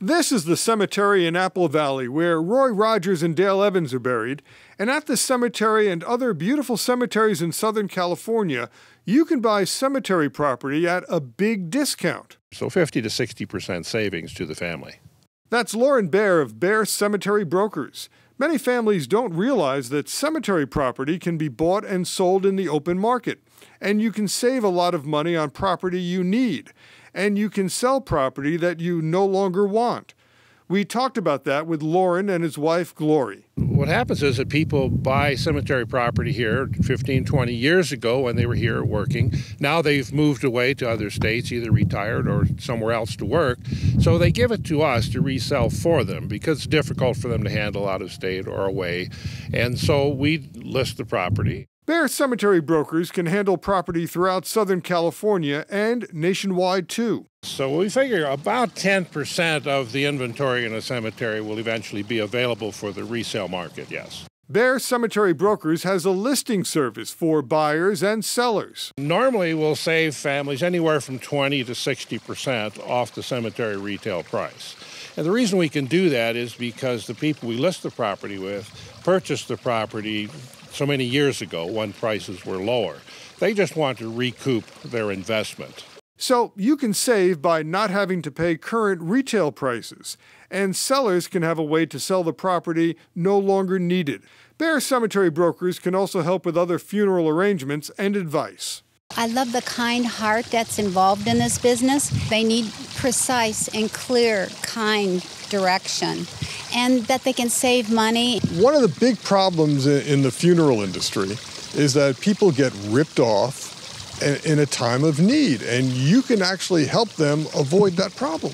This is the cemetery in Apple Valley where Roy Rogers and Dale Evans are buried, and at this cemetery and other beautiful cemeteries in Southern California, you can buy cemetery property at a big discount. So 50 to 60% savings to the family. That's Lauren Baer of Baer Cemetery Brokers. Many families don't realize that cemetery property can be bought and sold in the open market, and you can save a lot of money on property you need, and you can sell property that you no longer want. We talked about that with Lauren and his wife, Glory. What happens is that people buy cemetery property here 15, 20 years ago when they were here working. Now they've moved away to other states, either retired or somewhere else to work. So they give it to us to resell for them because it's difficult for them to handle out of state or away. And so we list the property. Baer Cemetery Brokers can handle property throughout Southern California and nationwide, too. So we figure about 10% of the inventory in a cemetery will eventually be available for the resale market, yes. Baer Cemetery Brokers has a listing service for buyers and sellers. Normally, we'll save families anywhere from 20 to 60% off the cemetery retail price. And the reason we can do that is because the people we list the property with purchased the property so many years ago when prices were lower. They just want to recoup their investment. So you can save by not having to pay current retail prices, and sellers can have a way to sell the property no longer needed. Baer Cemetery Brokers can also help with other funeral arrangements and advice. I love the kind heart that's involved in this business. They need precise and clear, kind direction, and that they can save money. One of the big problems in the funeral industry is that people get ripped off in a time of need, and you can actually help them avoid that problem.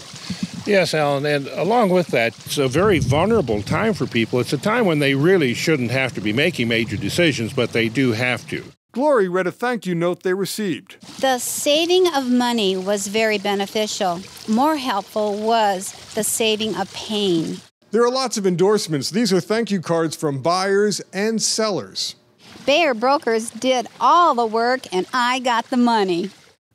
Yes, Alan, and along with that, it's a very vulnerable time for people. It's a time when they really shouldn't have to be making major decisions, but they do have to. Glory read a thank you note they received. The saving of money was very beneficial. More helpful was the saving of pain. There are lots of endorsements. These are thank you cards from buyers and sellers. Baer Brokers did all the work, and I got the money.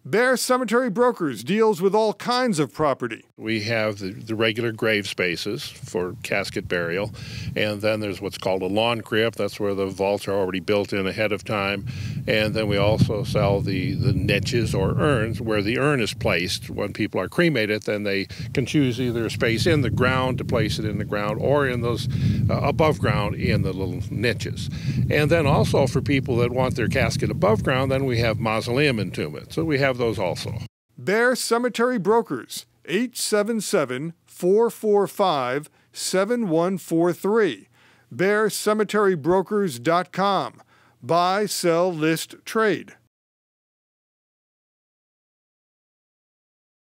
Baer Cemetery Brokers deals with all kinds of property. We have the regular grave spaces for casket burial, and then there's what's called a lawn crypt. That's where the vaults are already built in ahead of time. And then we also sell the niches or urns where the urn is placed. When people are cremated, then they can choose either a space in the ground to place it in the ground or in those above ground in the little niches. And then also for people that want their casket above ground, then we have mausoleum entombment. So we have those also. Baer Cemetery Brokers, 877-445-7143. BaerCemeteryBrokers.com. Buy, sell, list, trade.